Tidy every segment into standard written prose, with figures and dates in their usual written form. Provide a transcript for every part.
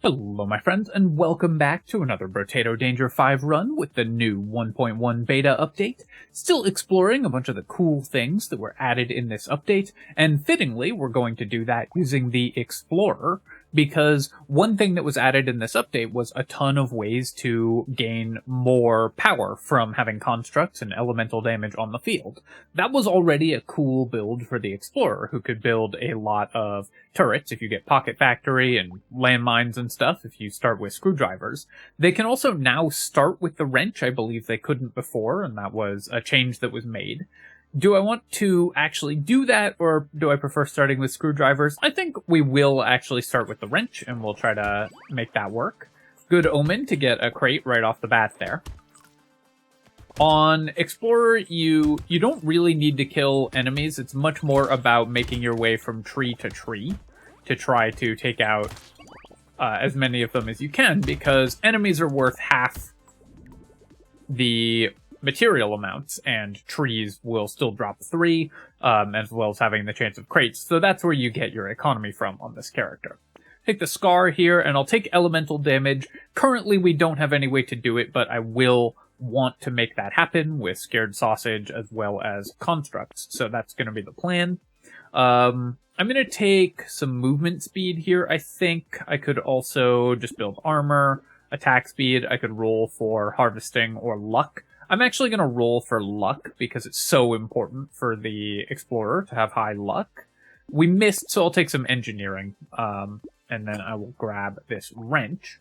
Hello my friends, and welcome back to another Brotato Danger 5 run with the new 1.1 beta update. Still exploring a bunch of the cool things that were added in this update, and fittingly we're going to do that using the Explorer, because one thing that was added in this update was a ton of ways to gain more power from having constructs and elemental damage on the field. That was already a cool build for the Explorer, who could build a lot of turrets if you get Pocket Factory and landmines and stuff if you start with screwdrivers. They can also now start with the wrench. I believe they couldn't before, and that was a change that was made. Do I want to actually do that, or do I prefer starting with screwdrivers? I think we will actually start with the wrench, and we'll try to make that work. Good omen to get a crate right off the bat there. On Explorer, you don't really need to kill enemies. It's much more about making your way from tree to tree to try to take out as many of them as you can, because enemies are worth half the material amounts, and trees will still drop 3, as well as having the chance of crates. So that's where you get your economy from on this character. Take the Scar here, and I'll take elemental damage. Currently, we don't have any way to do it, but I will want to make that happen with Scared Sausage as well as constructs. So that's going to be the plan. I'm going to take some movement speed here. I think I could also just build armor, attack speed. I could roll for harvesting or luck. I'm actually going to roll for luck because it's so important for the Explorer to have high luck. We missed, so I'll take some engineering, and then I will grab this wrench.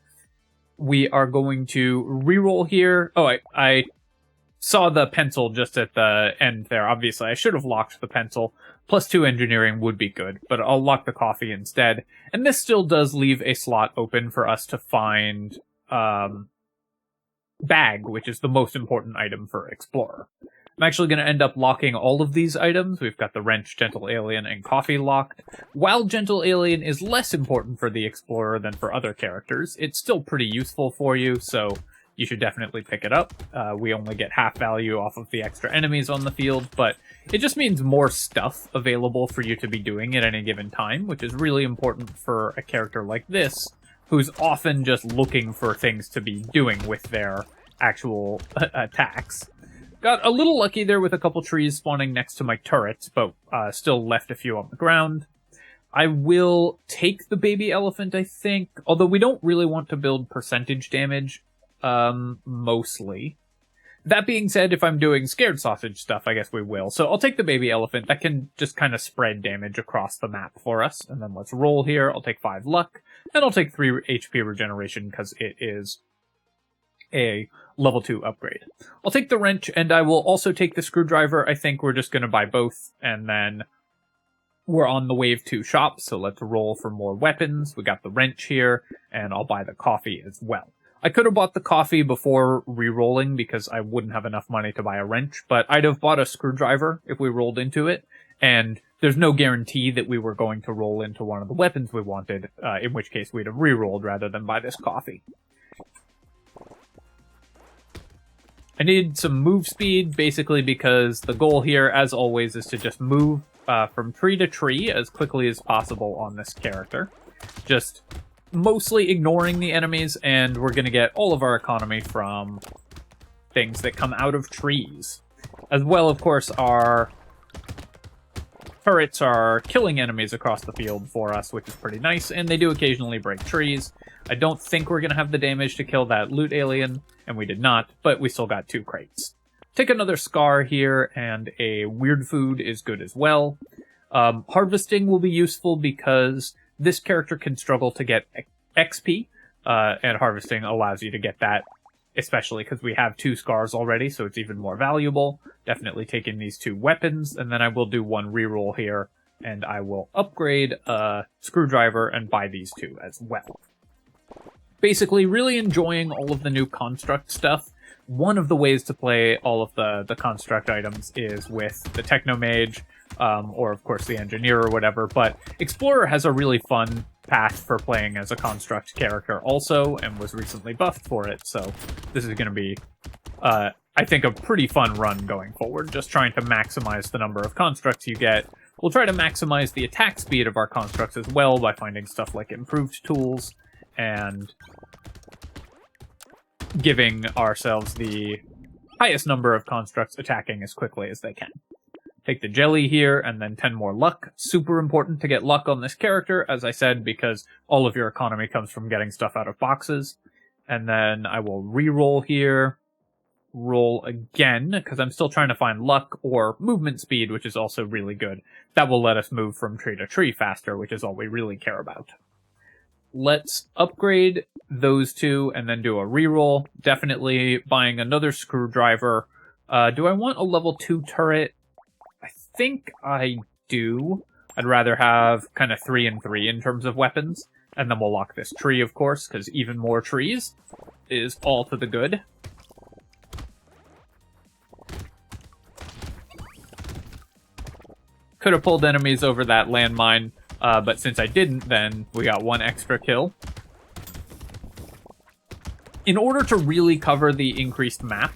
We are going to reroll here. Oh, I saw the pencil just at the end there. Obviously, I should have locked the pencil. +2 engineering would be good, but I'll lock the coffee instead. And this still does leave a slot open for us to find bag, which is the most important item for Explorer. I'm actually going to end up locking all of these items. We've got the wrench, gentle alien, and coffee locked. While gentle alien is less important for the Explorer than for other characters, it's still pretty useful for you, so you should definitely pick it up. We only get half value off of the extra enemies on the field, but it just means more stuff available for you to be doing at any given time, which is really important for a character like this, who's often just looking for things to be doing with their actual attacks. Got a little lucky there with a couple trees spawning next to my turrets, but still left a few on the ground. I will take the baby elephant, I think, although we don't really want to build percentage damage, mostly. That being said, if I'm doing Scared Sausage stuff, I guess we will. So I'll take the baby elephant. That can just kind of spread damage across the map for us. And then let's roll here. I'll take 5 luck, and I'll take 3 HP regeneration because it is a level 2 upgrade. I'll take the wrench, and I will also take the screwdriver. I think we're just going to buy both, and then we're on the wave 2 shop, so let's roll for more weapons. We got the wrench here, and I'll buy the coffee as well. I could have bought the coffee before re-rolling because I wouldn't have enough money to buy a wrench, but I'd have bought a screwdriver if we rolled into it, and there's no guarantee that we were going to roll into one of the weapons we wanted, in which case we'd have re-rolled rather than buy this coffee. I need some move speed, basically because the goal here, as always, is to just move from tree to tree as quickly as possible on this character. Just mostly ignoring the enemies, and we're going to get all of our economy from things that come out of trees. As well, of course, our turrets are killing enemies across the field for us, which is pretty nice, and they do occasionally break trees. I don't think we're going to have the damage to kill that loot alien, and we did not, but we still got 2 crates. Take another Scar here, and a weird food is good as well. Harvesting will be useful because this character can struggle to get XP, and harvesting allows you to get that, especially because we have 2 Scars already, so it's even more valuable. Definitely taking these 2 weapons, and then I will do 1 reroll here, and I will upgrade a screwdriver and buy these 2 as well. Basically, really enjoying all of the new construct stuff. One of the ways to play all of the construct items is with the Technomage, or of course the Engineer or whatever, but Explorer has a really fun path for playing as a construct character also, and was recently buffed for it, so this is going to be, I think, a pretty fun run going forward, just trying to maximize the number of constructs you get. We'll try to maximize the attack speed of our constructs as well by finding stuff like improved tools, and giving ourselves the highest number of constructs attacking as quickly as they can. Take the jelly here, and then 10 more luck. Super important to get luck on this character, as I said, because all of your economy comes from getting stuff out of boxes. And then I will re-roll here, roll again, because I'm still trying to find luck or movement speed, which is also really good. That will let us move from tree to tree faster, which is all we really care about. Let's upgrade those two and then do a reroll. Definitely buying another screwdriver. Do I want a level 2 turret? I think I do. I'd rather have kind of 3 and 3 in terms of weapons. And then we'll lock this tree, of course, because even more trees is all to the good. Could have pulled enemies over that landmine, but since I didn't, then we got 1 extra kill. In order to really cover the increased map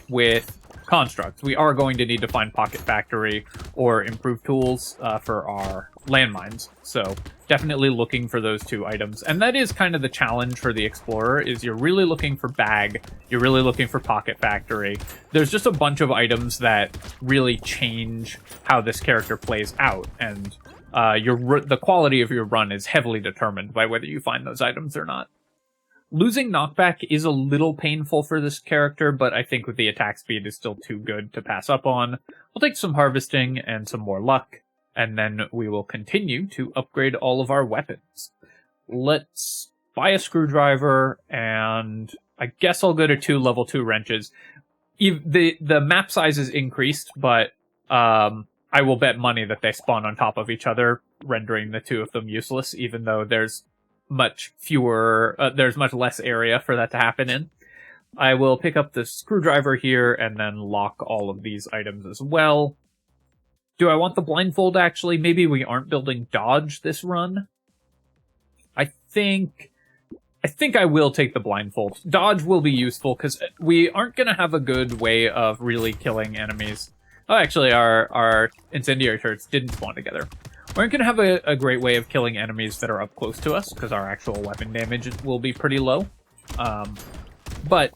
with constructs, we are going to need to find Pocket Factory or improved tools for our landmines. So definitely looking for those 2 items. And that is kind of the challenge for the Explorer, is you're really looking for bag, you're really looking for Pocket Factory. There's just a bunch of items that really change how this character plays out, and the quality of your run is heavily determined by whether you find those items or not. Losing knockback is a little painful for this character, but I think with the attack speed is still too good to pass up on. We'll take some harvesting and some more luck, and then we will continue to upgrade all of our weapons. Let's buy a screwdriver, and I guess I'll go to 2 level 2 wrenches. The map size is increased, but I will bet money that they spawn on top of each other, rendering the 2 of them useless, even though there's much less area for that to happen in. I will pick up the screwdriver here and then lock all of these items as well. Do I want the blindfold, actually? Maybe we aren't building dodge this run. I think I will take the blindfold. Dodge will be useful because we aren't going to have a good way of really killing enemies. Oh, actually, our incendiary turrets didn't spawn together. We aren't going to have a great way of killing enemies that are up close to us, because our actual weapon damage will be pretty low. But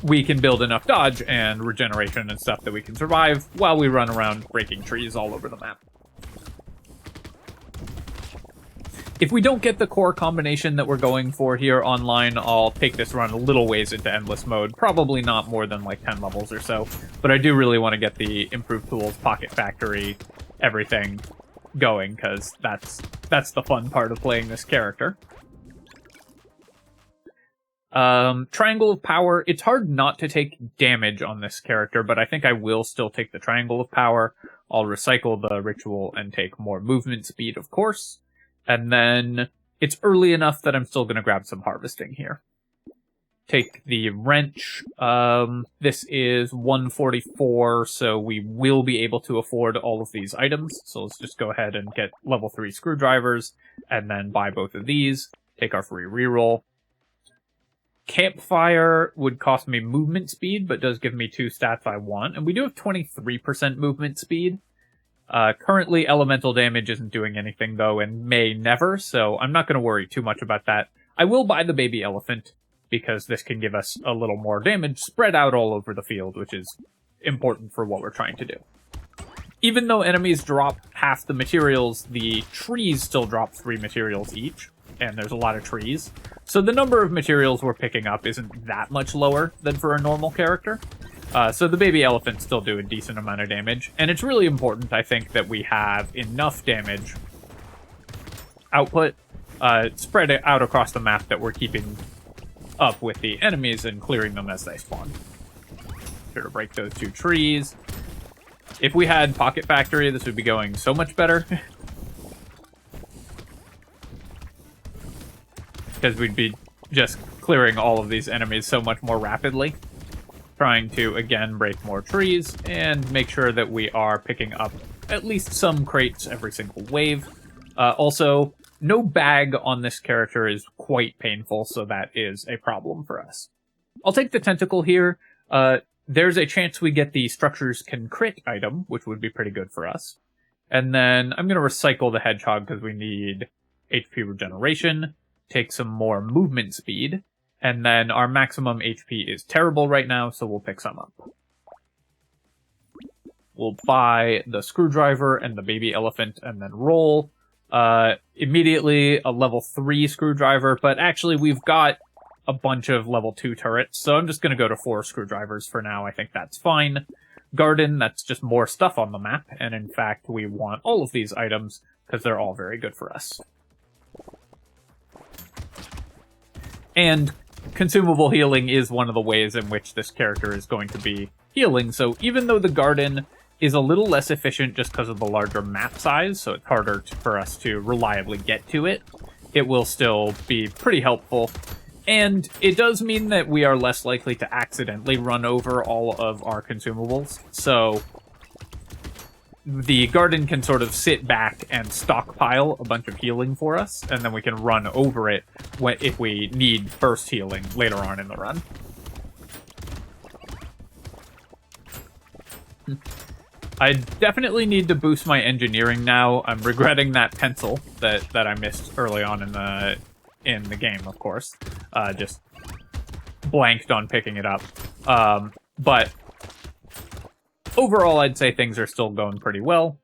we can build enough dodge and regeneration and stuff that we can survive while we run around breaking trees all over the map. If we don't get the core combination that we're going for here online, I'll take this run a little ways into endless mode. Probably not more than like 10 levels or so. But I do really want to get the improved tools, Pocket Factory, everything going, because that's the fun part of playing this character. Triangle of Power. It's hard not to take damage on this character, but I think I will still take the Triangle of Power. I'll recycle the ritual and take more movement speed, of course. And then it's early enough that I'm still going to grab some harvesting here. Take the wrench. This is 144, so we will be able to afford all of these items. So let's just go ahead and get level 3 screwdrivers, and then buy both of these. Take our free reroll. Campfire would cost me movement speed, but does give me 2 stats I want. And we do have 23% movement speed. Currently, elemental damage isn't doing anything, though, and may never, so I'm not going to worry too much about that. I will buy the baby elephant, because this can give us a little more damage spread out all over the field, which is important for what we're trying to do. Even though enemies drop half the materials, the trees still drop 3 materials each, and there's a lot of trees. So the number of materials we're picking up isn't that much lower than for a normal character. So the baby elephants still do a decent amount of damage, and it's really important, I think, that we have enough damage output spread out across the map that we're keeping up with the enemies and clearing them as they spawn. Sure to break those 2 trees. If we had Pocket Factory, this would be going so much better. Because we'd be just clearing all of these enemies so much more rapidly. Trying to, again, break more trees and make sure that we are picking up at least some crates every single wave. Also, no bag on this character is quite painful, so that is a problem for us. I'll take the tentacle here. There's a chance we get the structures can crit item, which would be pretty good for us. And then I'm going to recycle the hedgehog because we need HP regeneration, take some more movement speed, and then our maximum HP is terrible right now, so we'll pick some up. We'll buy the screwdriver and the baby elephant and then roll. Immediately a level 3 screwdriver, but actually we've got a bunch of level 2 turrets, so I'm just going to go to 4 screwdrivers for now. I think that's fine. Garden, that's just more stuff on the map, and in fact we want all of these items because they're all very good for us. And consumable healing is one of the ways in which this character is going to be healing, so even though the garden is a little less efficient just because of the larger map size, so it's harder for us to reliably get to it, it will still be pretty helpful. And it does mean that we are less likely to accidentally run over all of our consumables, so the garden can sort of sit back and stockpile a bunch of healing for us, and then we can run over it if we need burst healing later on in the run. I definitely need to boost my engineering now. I'm regretting that pencil that I missed early on in the game, of course. Just blanked on picking it up. But overall, I'd say things are still going pretty well.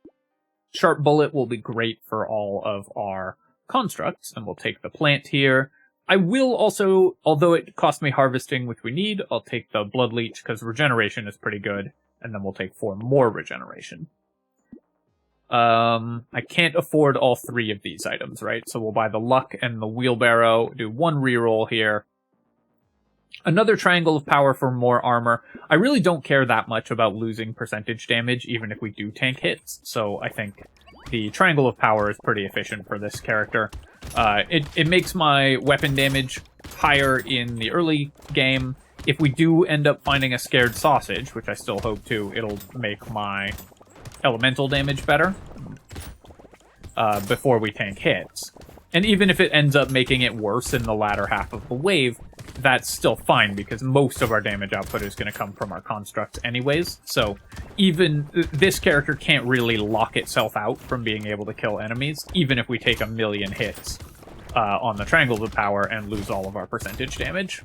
Sharp Bullet will be great for all of our constructs, and we'll take the plant here. I will also, although it cost me harvesting, which we need, I'll take the Blood Leech, because regeneration is pretty good. And then we'll take 4 more regeneration. I can't afford all 3 of these items, right? So we'll buy the Luck and the Wheelbarrow, do 1 reroll here. Another Triangle of Power for more armor. I really don't care that much about losing percentage damage, even if we do tank hits. So I think the Triangle of Power is pretty efficient for this character. It makes my weapon damage higher in the early game. If we do end up finding a scared sausage, which I still hope to, it'll make my elemental damage better before we tank hits. And even if it ends up making it worse in the latter half of the wave, that's still fine, because most of our damage output is going to come from our constructs anyways. So even this character can't really lock itself out from being able to kill enemies, even if we take 1,000,000 hits on the Triangle of Power and lose all of our percentage damage.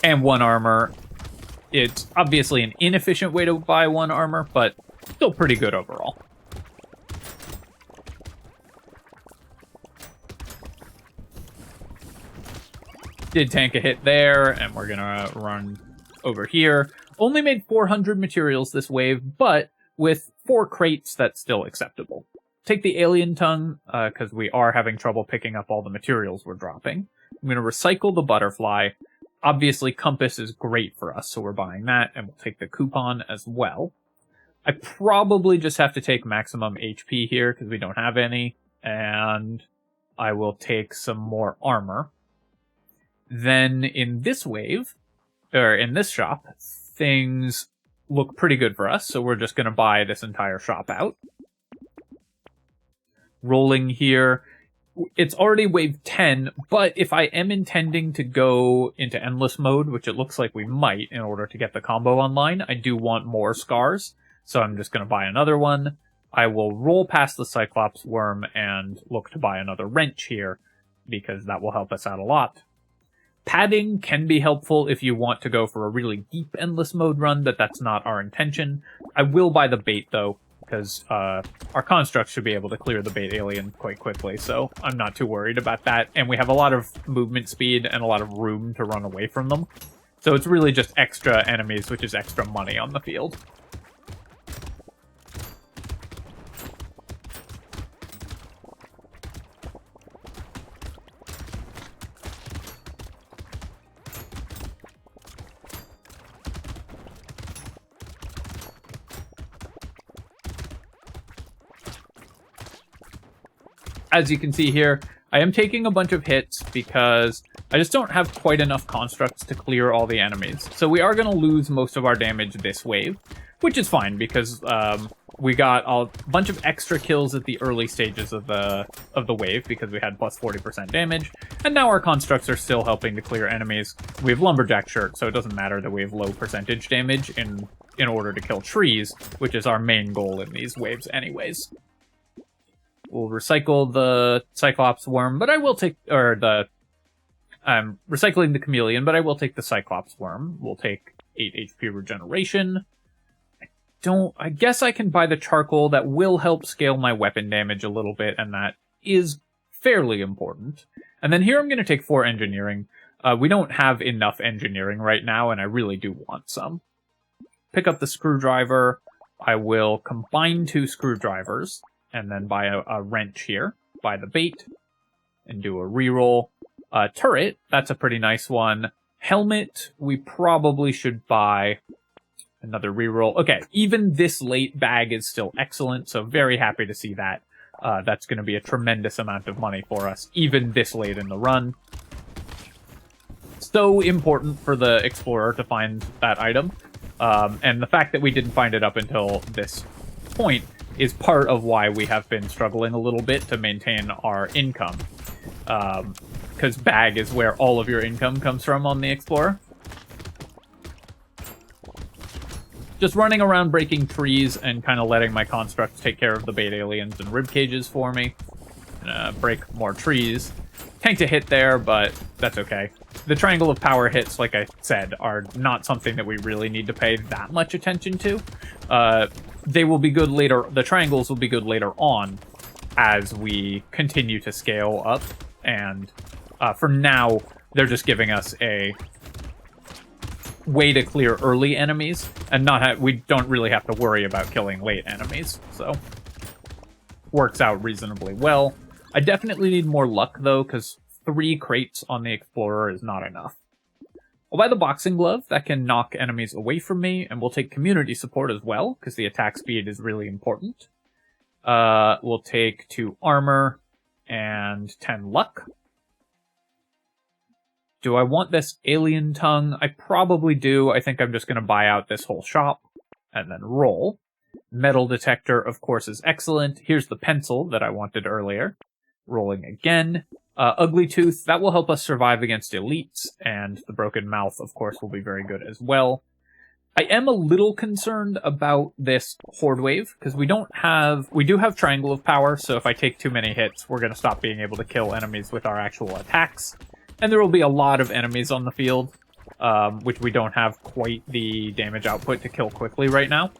And 1 armor. It's obviously an inefficient way to buy 1 armor, but still pretty good overall. Did tank a hit there, and we're gonna run over here. Only made 400 materials this wave, but with 4 crates, that's still acceptable. Take the alien tongue, because we are having trouble picking up all the materials we're dropping. I'm gonna recycle the butterfly. Obviously, compass is great for us, so we're buying that, and we'll take the coupon as well. I probably just have to take maximum HP here, because we don't have any, and I will take some more armor. Then in this wave, or in this shop, things look pretty good for us, so we're just going to buy this entire shop out. Rolling here. It's already wave 10, but if I am intending to go into endless mode, which it looks like we might in order to get the combo online, I do want more scars, so I'm just going to buy another one. I will roll past the Cyclops worm and look to buy another wrench here, because that will help us out a lot. Padding can be helpful if you want to go for a really deep endless mode run, but that's not our intention. I will buy the bait, though, because our constructs should be able to clear the bait alien quite quickly, so I'm not too worried about that. And we have a lot of movement speed and a lot of room to run away from them. So it's really just extra enemies, which is extra money on the field. As you can see here, I am taking a bunch of hits because I just don't have quite enough constructs to clear all the enemies. So we are going to lose most of our damage this wave. which is fine because we got a bunch of extra kills at the early stages of the wave because we had plus 40% damage, and now our constructs are still helping to clear enemies. We have lumberjack shirt, so it doesn't matter that we have low percentage damage in order to kill trees, which is our main goal in these waves anyways. We'll recycle the Cyclops worm, but I will take, I'm recycling the chameleon, but I will take the Cyclops worm. We'll take 8 HP regeneration. I guess I can buy the charcoal. That will help scale my weapon damage a little bit, and that is fairly important. And then here I'm going to take 4 engineering. We don't have enough engineering right now, and I really do want some. Pick up the screwdriver. I will combine 2 screwdrivers, and then buy a wrench here. Buy the bait, and do a reroll. Turret, that's a pretty nice one. Helmet, we probably should buy another reroll. Okay, even this late bag is still excellent, so very happy to see that. That's going to be a tremendous amount of money for us, even this late in the run. So important for the explorer to find that item, and the fact that we didn't find it up until this point is part of why we have been struggling a little bit to maintain our income. Because bag is where all of your income comes from on the explorer. Just running around breaking trees and kind of letting my constructs take care of the bait aliens and rib cages for me. Break more trees. Tank to hit there, but that's okay. The triangle of power hits, like I said, are not something that we really need to pay that much attention to. They will be good later. The triangles will be good later on as we continue to scale up. And for now, they're just giving us a way to clear early enemies, and we don't really have to worry about killing late enemies, so works out reasonably well. I definitely need more luck, though, because 3 crates on the Explorer is not enough. I'll buy the boxing glove. That can knock enemies away from me, and we'll take community support as well, because the attack speed is really important. We'll take 2 armor and 10 luck. Do I want this alien tongue? I probably do. I think I'm just going to buy out this whole shop and then roll. Metal detector, of course, is excellent. Here's the pencil that I wanted earlier. Rolling again. Ugly tooth, that will help us survive against elites, and the broken mouth, of course, will be very good as well. I am a little concerned about this horde wave, because we do have triangle of power, so if I take too many hits, we're going to stop being able to kill enemies with our actual attacks. And there will be a lot of enemies on the field, which we don't have quite the damage output to kill quickly right now.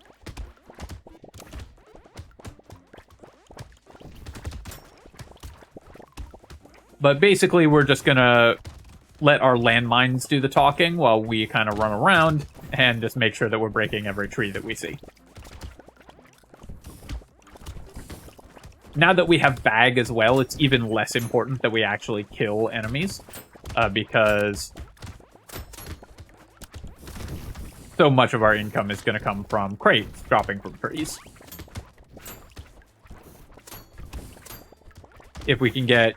But basically, we're just going to let our landmines do the talking while we kind of run around and just make sure that we're breaking every tree that we see. Now that we have bag as well, it's even less important that we actually kill enemies, because so much of our income is going to come from crates dropping from trees. If we can get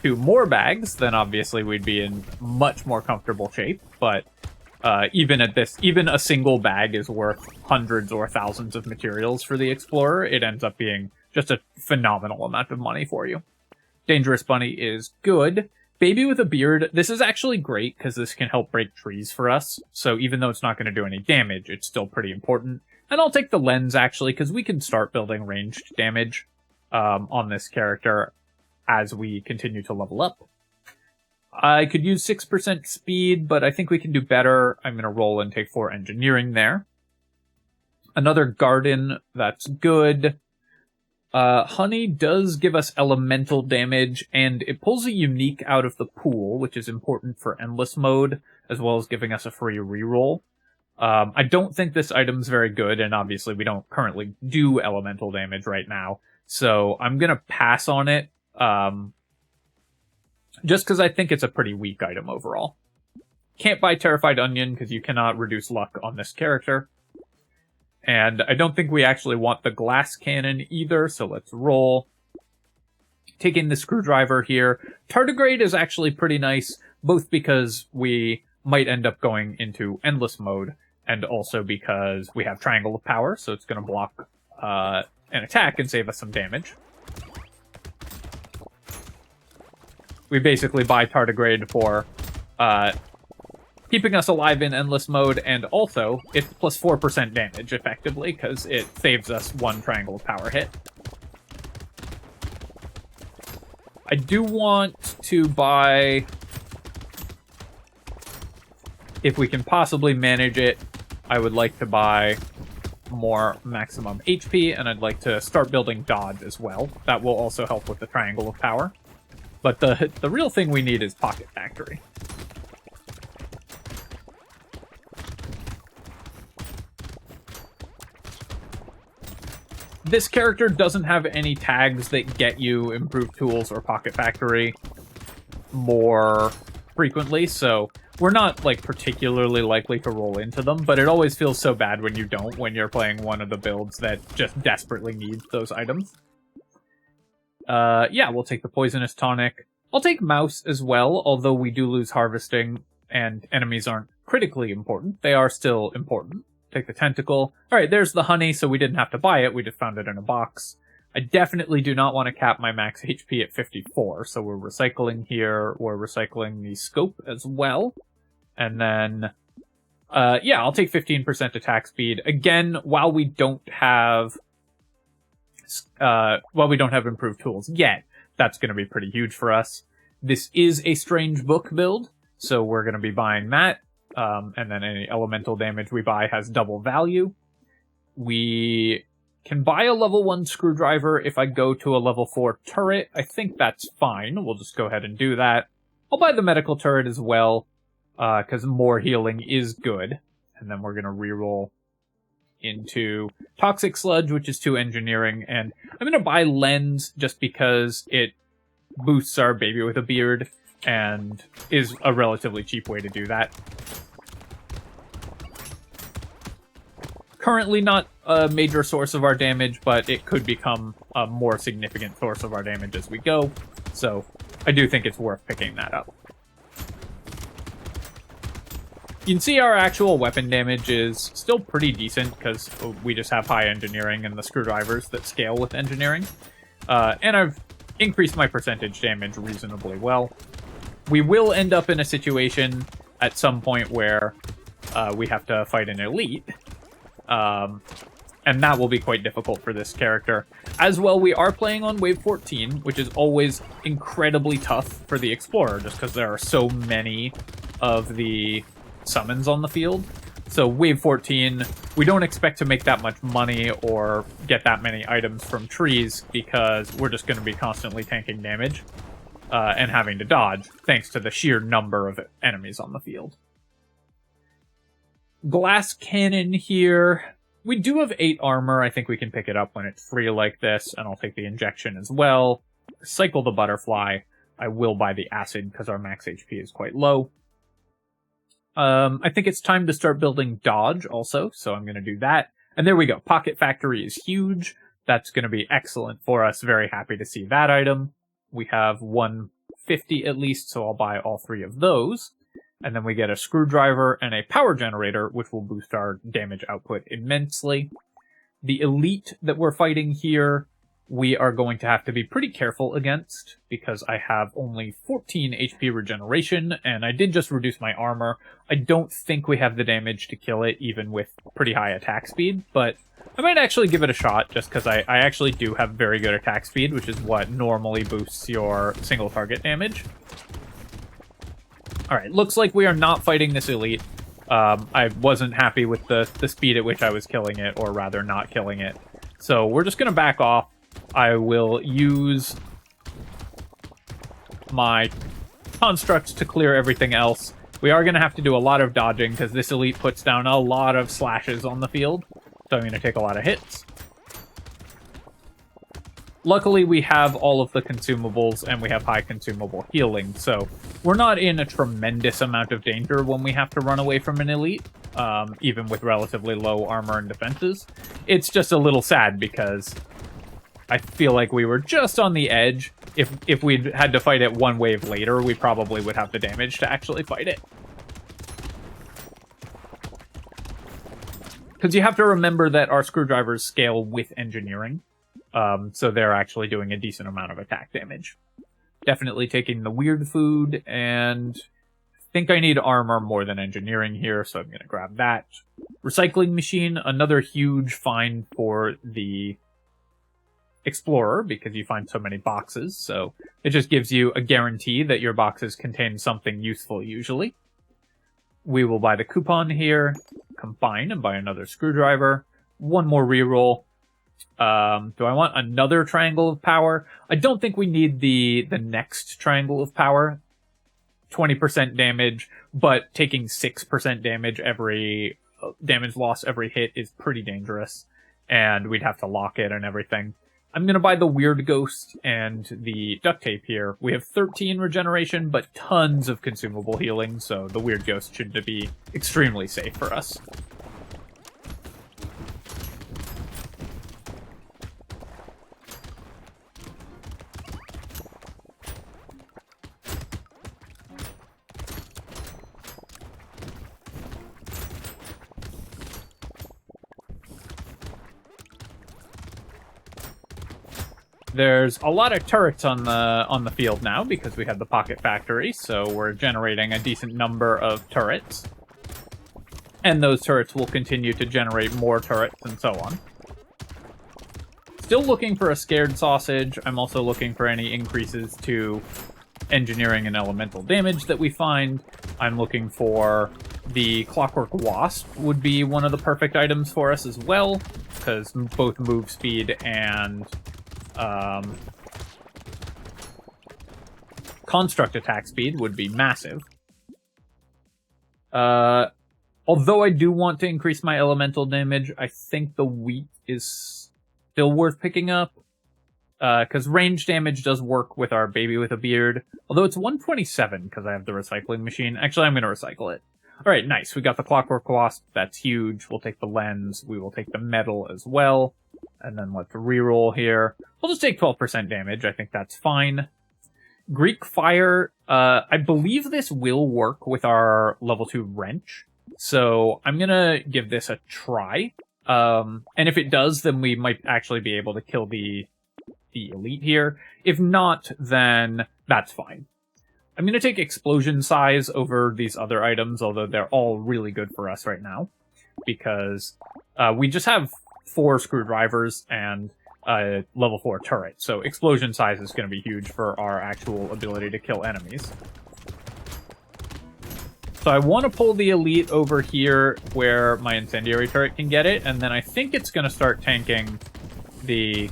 2 more bags, then obviously we'd be in much more comfortable shape, but even a single bag is worth hundreds or thousands of materials for the Explorer. It ends up being just a phenomenal amount of money for you. Dangerous Bunny is good. Baby with a beard, this is actually great because this can help break trees for us. So even though it's not going to do any damage, it's still pretty important. And I'll take the lens actually because we can start building ranged damage on this character as we continue to level up. I could use 6% speed, but I think we can do better. I'm going to roll and take 4 engineering there. Another garden, that's good. Honey does give us elemental damage, and it pulls a unique out of the pool, which is important for endless mode, as well as giving us a free reroll. I don't think this item's very good, and obviously we don't currently do elemental damage right now, so I'm gonna pass on it, just because I think it's a pretty weak item overall. Can't buy Terrified Onion, because you cannot reduce luck on this character. And I don't think we actually want the glass cannon either, so let's roll. Taking the screwdriver here. Tardigrade is actually pretty nice, both because we might end up going into endless mode, and also because we have Triangle of Power, so it's going to block an attack and save us some damage. We basically buy Tardigrade for keeping us alive in Endless Mode, and also it's plus 4% damage, effectively, because it saves us one Triangle of Power hit. I do want to buy, if we can possibly manage it, I would like to buy more maximum HP, and I'd like to start building dodge as well. That will also help with the Triangle of Power. But the real thing we need is Pocket Factory. This character doesn't have any tags that get you improved tools or Pocket Factory more frequently, so we're not, like, particularly likely to roll into them, but it always feels so bad when you don't, when you're playing one of the builds that just desperately needs those items. Yeah, we'll take the Poisonous Tonic. I'll take Mouse as well, although we do lose Harvesting, and enemies aren't critically important. They are still important. Take the Tentacle. Alright, there's the Honey, so we didn't have to buy it, we just found it in a box. I definitely do not want to cap my max HP at 54, so we're recycling here, we're recycling the Scope as well. And then, yeah, I'll take 15% attack speed. Again, while we don't have improved tools yet, that's going to be pretty huge for us. This is a Strange Book build, so we're going to be buying that. And then any elemental damage we buy has double value. We can buy a level 1 screwdriver if I go to a level 4 turret. I think that's fine. We'll just go ahead and do that. I'll buy the medical turret as well, because more healing is good. And then we're going to reroll into Toxic Sludge, which is 2 engineering. And I'm going to buy Lens just because it boosts our Baby with a Beard and is a relatively cheap way to do that. Currently not a major source of our damage, but it could become a more significant source of our damage as we go. So I do think it's worth picking that up. You can see our actual weapon damage is still pretty decent because we just have high engineering and the screwdrivers that scale with engineering. And I've increased my percentage damage reasonably well. We will end up in a situation at some point where we have to fight an elite. And that will be quite difficult for this character. As well, we are playing on Wave 14, which is always incredibly tough for the Explorer, just because there are so many of the summons on the field. So Wave 14, we don't expect to make that much money or get that many items from trees, because we're just going to be constantly tanking damage and having to dodge, thanks to the sheer number of enemies on the field. Glass Cannon here. We do have 8 armor. I think we can pick it up when it's free like this, and I'll take the injection as well. Cycle the Butterfly. I will buy the Acid because our max HP is quite low. I think it's time to start building Dodge also, so I'm going to do that. And there we go. Pocket Factory is huge. That's going to be excellent for us. Very happy to see that item. We have 150 at least, so I'll buy all 3 of those. And then we get a screwdriver and a power generator, which will boost our damage output immensely. The elite that we're fighting here, we are going to have to be pretty careful against, because I have only 14 HP regeneration, and I did just reduce my armor. I don't think we have the damage to kill it, even with pretty high attack speed, but I might actually give it a shot, just because I actually do have very good attack speed, which is what normally boosts your single target damage. Alright, looks like we are not fighting this elite. I wasn't happy with the speed at which I was killing it, or rather not killing it. So we're just going to back off. I will use my constructs to clear everything else. We are going to have to do a lot of dodging, because this elite puts down a lot of slashes on the field. So I'm going to take a lot of hits. Luckily, we have all of the consumables, and we have high consumable healing, so we're not in a tremendous amount of danger when we have to run away from an elite, even with relatively low armor and defenses. It's just a little sad, because I feel like we were just on the edge. If we'd had to fight it one wave later, we probably would have the damage to actually fight it. Because you have to remember that our screwdrivers scale with engineering. So they're actually doing a decent amount of attack damage. Definitely taking the weird food, and I think I need armor more than engineering here, so I'm going to grab that. Recycling machine, another huge find for the explorer, because you find so many boxes, so it just gives you a guarantee that your boxes contain something useful usually. We will buy the coupon here, combine, and buy another screwdriver. One more reroll. Do I want another triangle of power? I don't think we need the next triangle of power. 20% damage, but taking 6% damage every damage loss every hit is pretty dangerous, and we'd have to lock it and everything. I'm gonna buy the Weird Ghost and the duct tape here. We have 13 regeneration, but tons of consumable healing, so the Weird Ghost should be extremely safe for us. There's a lot of turrets on the field now because we have the Pocket Factory, so we're generating a decent number of turrets. And those turrets will continue to generate more turrets and so on. Still looking for a Scared Sausage. I'm also looking for any increases to engineering and elemental damage that we find. I'm looking for the Clockwork Wasp would be one of the perfect items for us as well, because both move speed and construct attack speed would be massive. Although I do want to increase my elemental damage, I think the wheat is still worth picking up. Because range damage does work with our baby with a beard. Although it's 127 because I have the recycling machine. Actually, I'm going to recycle it. Alright, nice. We got the Clockwork Wasp. That's huge. We'll take the lens. We will take the metal as well. And then let's reroll here. We'll just take 12% damage. I think that's fine. Greek Fire. I believe this will work with our level 2 wrench. So I'm going to give this a try. And if it does, then we might actually be able to kill the elite here. If not, then that's fine. I'm going to take Explosion Size over these other items, although they're all really good for us right now. Because we just have 4 screwdrivers and a level 4 turret. So Explosion Size is going to be huge for our actual ability to kill enemies. So I want to pull the elite over here where my incendiary turret can get it, and then I think it's going to start tanking the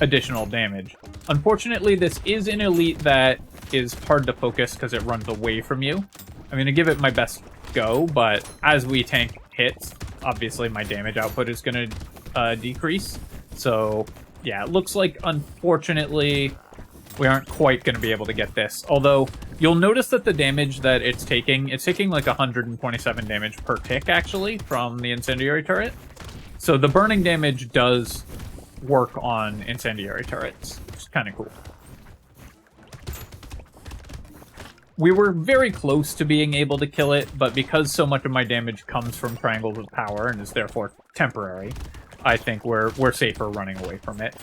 additional damage. Unfortunately, this is an elite that is hard to focus because it runs away from you. I'm going to give it my best go, but as we tank hits, obviously my damage output is going to decrease. So yeah, it looks like, unfortunately, we aren't quite going to be able to get this. Although, you'll notice that the damage that it's taking like 127 damage per tick, actually, from the incendiary turret. So the burning damage does work on incendiary turrets, which is kind of cool. We were very close to being able to kill it, but because so much of my damage comes from triangles of power and is therefore temporary, I think we're safer running away from it.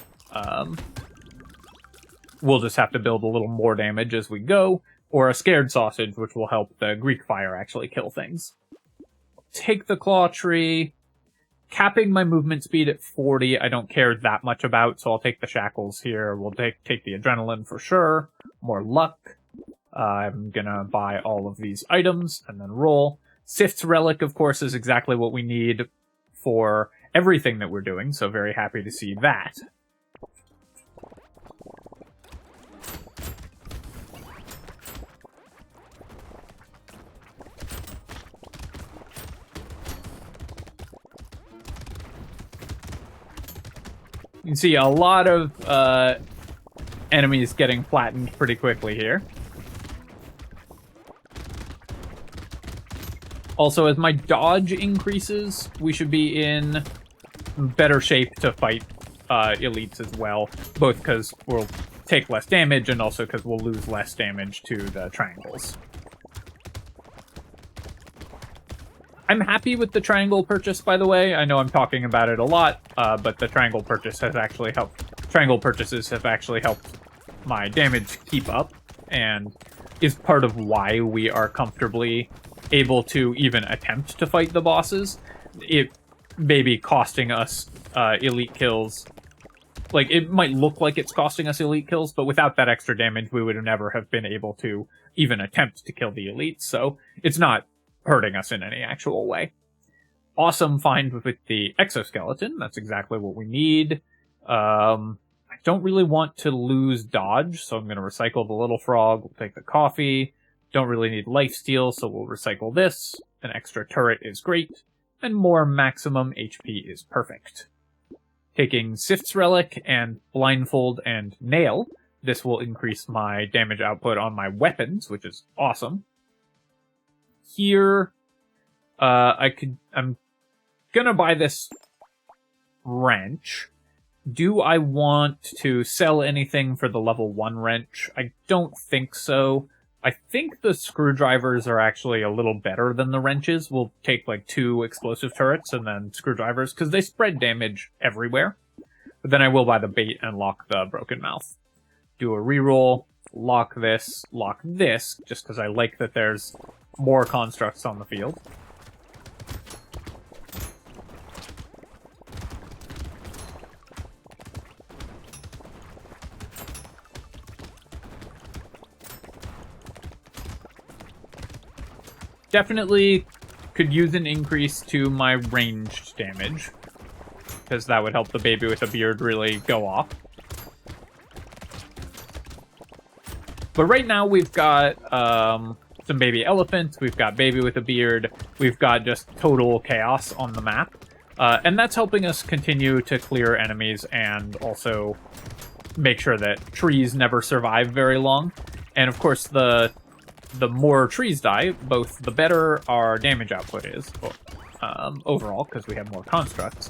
We'll just have to build a little more damage as we go, or a Scared Sausage, which will help the Greek Fire actually kill things. Take the Claw Tree. Capping my movement speed at 40, I don't care that much about, so I'll take the Shackles here. We'll take the Adrenaline for sure. More luck. I'm gonna buy all of these items and then roll. Sift's Relic, of course, is exactly what we need for everything that we're doing, so very happy to see that. You can see a lot of enemies getting flattened pretty quickly here. Also, as my dodge increases, we should be in better shape to fight elites as well. Both because we'll take less damage and also because we'll lose less damage to the triangles. I'm happy with the triangle purchase, by the way. I know I'm talking about it a lot, but the triangle purchase has actually helped. Triangle purchases have actually helped my damage keep up, and is part of why we are comfortably able to even attempt to fight the bosses. It may be costing us elite kills. Like, it might look like it's costing us elite kills, but without that extra damage, we would never have been able to even attempt to kill the elites, so it's not hurting us in any actual way. Awesome find with the exoskeleton. That's exactly what we need. I don't really want to lose dodge, so I'm going to recycle the little frog. We'll take the coffee. Don't really need lifesteal, so we'll recycle this. An extra turret is great. And more maximum HP is perfect. Taking Sift's Relic and Blindfold and Nail. This will increase my damage output on my weapons, which is awesome. Here, I'm gonna buy this wrench. Do I want to sell anything for the level 1 wrench? I don't think so. I think the screwdrivers are actually a little better than the wrenches. We'll take like 2 explosive turrets and then screwdrivers, because they spread damage everywhere. But then I will buy the bait and lock the broken mouth. Do a reroll, lock this, just because I like that there's more constructs on the field. Definitely could use an increase to my ranged damage, because that would help the baby with a beard really go off. But right now we've got some baby elephants, we've got baby with a beard, we've got just total chaos on the map. And that's helping us continue to clear enemies and also make sure that trees never survive very long. And of course the more trees die, both the better our damage output is, overall, because we have more constructs.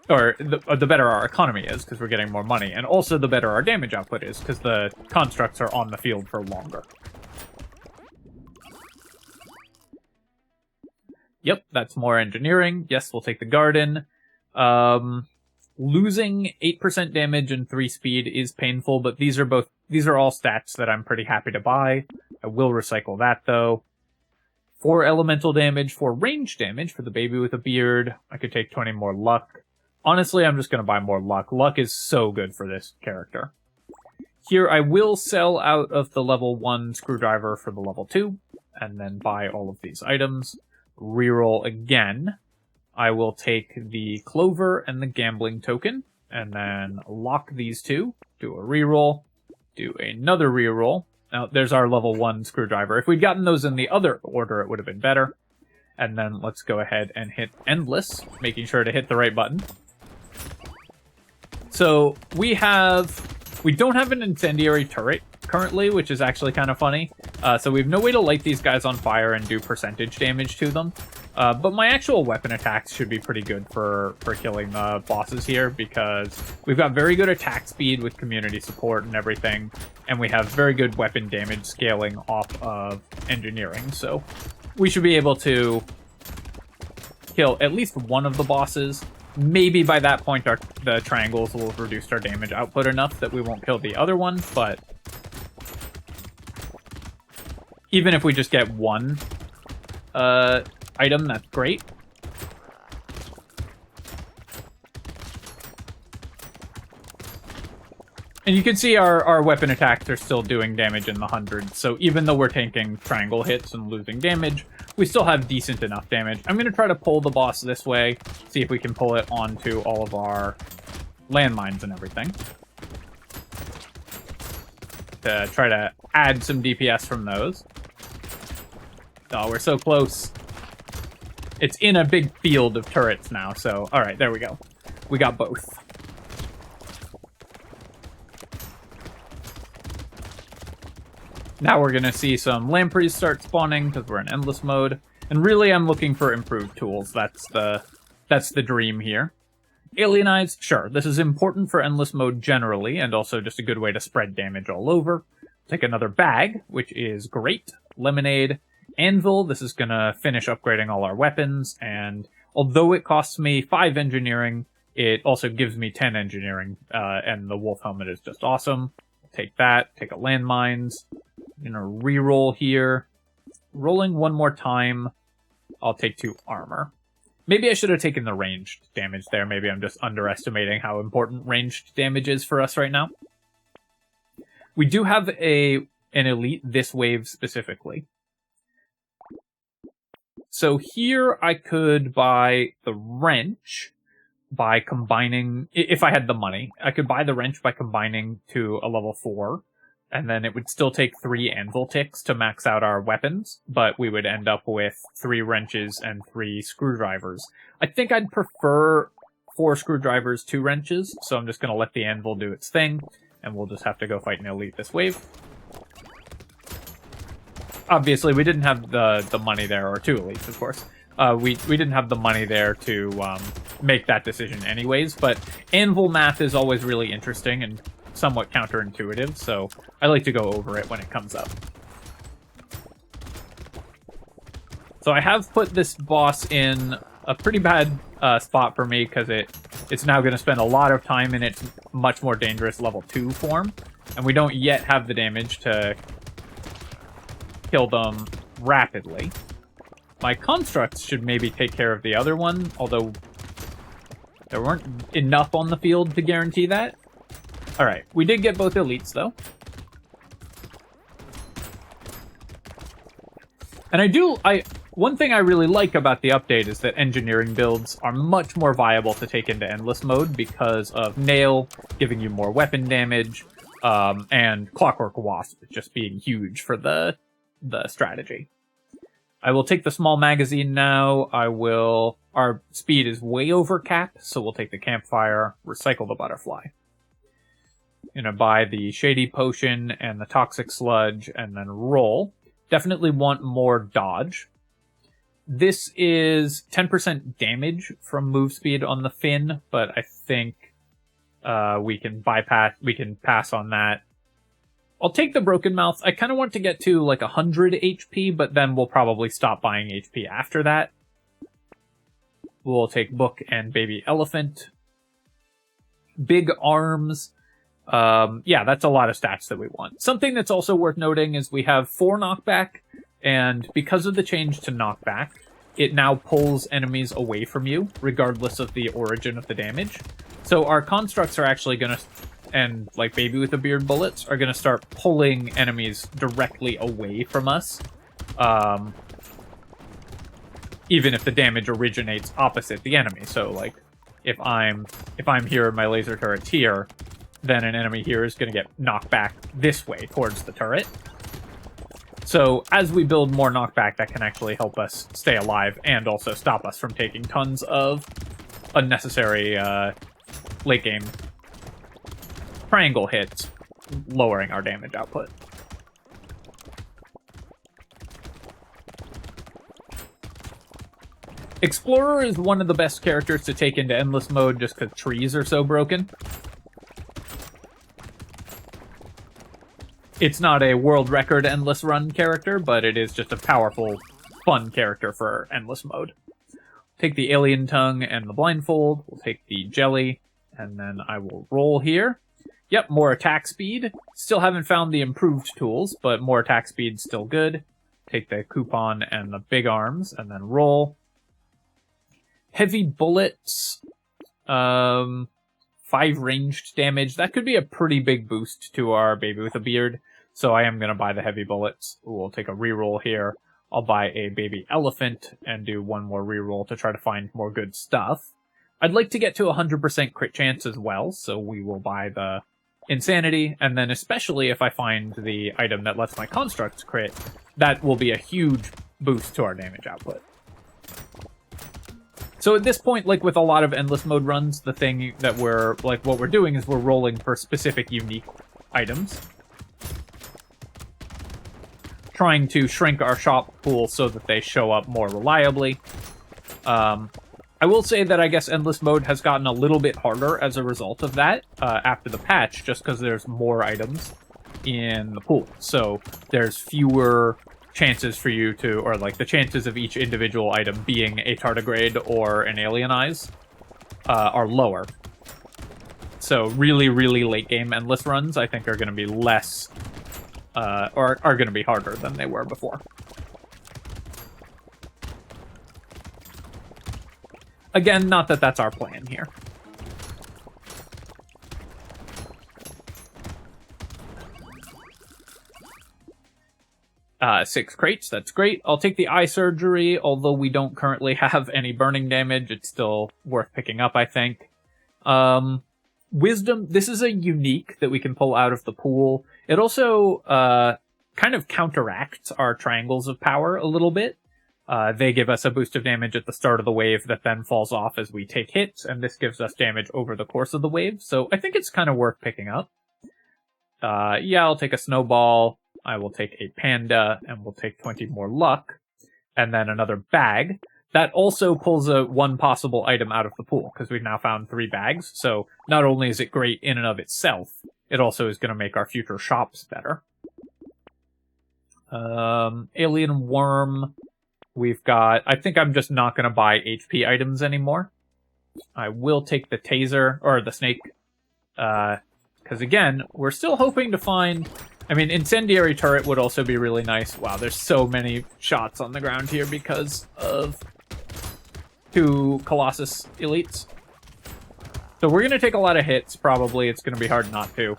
Or the better our economy is, because we're getting more money. And also the better our damage output is, because the constructs are on the field for longer. Yep, that's more engineering. Yes, we'll take the garden. Losing 8% damage and 3 speed is painful, but these are all stats that I'm pretty happy to buy. I will recycle that, though. 4 elemental damage, 4 range damage for the baby with a beard. I could take 20 more luck. Honestly, I'm just going to buy more luck. Luck is so good for this character. Here, I will sell out of the level 1 screwdriver for the level 2, and then buy all of these items. Reroll again. I will take the clover and the gambling token, and then lock these 2. Do a reroll. Do another reroll. Now, there's our level 1 screwdriver. If we'd gotten those in the other order, it would have been better. And then let's go ahead and hit Endless, making sure to hit the right button. So we don't have an incendiary turret currently, which is actually kind of funny. So we have no way to light these guys on fire and do percentage damage to them. But my actual weapon attacks should be pretty good for killing the bosses here, because we've got very good attack speed with community support and everything, and we have very good weapon damage scaling off of engineering. So we should be able to kill at least one of the bosses. Maybe by that point the triangles will have reduced our damage output enough that we won't kill the other one, but even if we just get one item, that's great. And you can see our weapon attacks are still doing damage in the hundreds, so even though we're taking triangle hits and losing damage, we still have decent enough damage. I'm going to try to pull the boss this way, see if we can pull it onto all of our landmines and everything, to try to add some DPS from those. Oh, we're so close. It's in a big field of turrets now, so alright, there we go. We got both. Now we're going to see some lampreys start spawning, because we're in endless mode. And really, I'm looking for improved tools. That's the dream here. Alienize, sure, this is important for endless mode generally, and also just a good way to spread damage all over. Take another bag, which is great. Lemonade. Anvil. This is going to finish upgrading all our weapons, and although it costs me 5 engineering, it also gives me 10 engineering, and the wolf helmet is just awesome. Take that, take a landmines. I'm going to reroll here. Rolling one more time, I'll take 2 armor. Maybe I should have taken the ranged damage there. Maybe I'm just underestimating how important ranged damage is for us right now. We do have an elite this wave specifically. So here I could buy the wrench by combining, if I had the money, I could buy the wrench by combining to a level 4, and then it would still take 3 anvil ticks to max out our weapons, but we would end up with 3 wrenches and 3 screwdrivers. I think I'd prefer 4 screwdrivers, 2 wrenches, so I'm just going to let the anvil do its thing, and we'll just have to go fight an elite this wave. Obviously, we didn't have the money there, or 2 elites, of course. We didn't have the money there to make that decision anyways, but anvil math is always really interesting and somewhat counterintuitive, so I like to go over it when it comes up. So I have put this boss in a pretty bad spot for me, because it's now going to spend a lot of time in its much more dangerous level 2 form, and we don't yet have the damage to kill them rapidly. My constructs should maybe take care of the other one, although there weren't enough on the field to guarantee that. Alright, we did get both elites, though. And one thing I really like about the update is that engineering builds are much more viable to take into endless mode because of Nail giving you more weapon damage, and Clockwork Wasp just being huge for the strategy. I will take the small magazine now. Our speed is way over cap, so we'll take the campfire, recycle the butterfly. Gonna buy the shady potion and the toxic sludge, and then roll. Definitely want more dodge. This is 10% damage from move speed on the fin, but I think we can pass on that. I'll take the Broken Mouth. I kind of want to get to like 100 HP, but then we'll probably stop buying HP after that. We'll take Book and Baby Elephant. Big Arms. Yeah, that's a lot of stats that we want. Something that's also worth noting is we have 4 knockback, and because of the change to knockback, it now pulls enemies away from you, regardless of the origin of the damage. So our constructs are actually going to, and like Baby with a Beard bullets, are going to start pulling enemies directly away from us, even if the damage originates opposite the enemy. So like, if I'm here and my laser turret's here, then an enemy here is going to get knocked back this way towards the turret. So as we build more knockback, that can actually help us stay alive and also stop us from taking tons of unnecessary late game triangle hits, lowering our damage output. Explorer is one of the best characters to take into endless mode just because trees are so broken. It's not a world record endless run character, but it is just a powerful, fun character for endless mode. Take the alien tongue and the blindfold. We'll take the jelly, and then I will roll here. Yep, more attack speed. Still haven't found the improved tools, but more attack speed still good. Take the coupon and the big arms, and then roll. Heavy bullets. 5 ranged damage. That could be a pretty big boost to our Baby with a Beard. So I am going to buy the heavy bullets. We'll take a reroll here. I'll buy a Baby Elephant and do one more reroll to try to find more good stuff. I'd like to get to 100% crit chance as well, so we will buy the Insanity, and then especially if I find the item that lets my constructs crit, that will be a huge boost to our damage output. So at this point, like with a lot of endless mode runs, the thing that what we're doing is we're rolling for specific unique items. Trying to shrink our shop pool so that they show up more reliably. I will say that I guess endless mode has gotten a little bit harder as a result of that after the patch, just because there's more items in the pool. So there's fewer chances for you to, or like the chances of each individual item being a tardigrade or an alienize are lower. So really, really late game endless runs, I think, are going to be less, or are going to be harder than they were before. Again, not that that's our plan here. Six crates, that's great. I'll take the eye surgery, although we don't currently have any burning damage. It's still worth picking up, I think. Wisdom, this is a unique that we can pull out of the pool. It also kind of counteracts our triangles of power a little bit. They give us a boost of damage at the start of the wave that then falls off as we take hits, and this gives us damage over the course of the wave, so I think it's kind of worth picking up. Yeah, I'll take a snowball, I will take a panda, and we'll take 20 more luck, and then another bag. That also pulls one possible item out of the pool, because we've now found 3 bags, so not only is it great in and of itself, it also is going to make our future shops better. Alien worm... We've got... I think I'm just not going to buy HP items anymore. I will take the taser, or the snake. Because again, we're still hoping to find... I mean, incendiary turret would also be really nice. Wow, there's so many shots on the ground here because of 2 Colossus elites. So we're going to take a lot of hits, probably. It's going to be hard not to.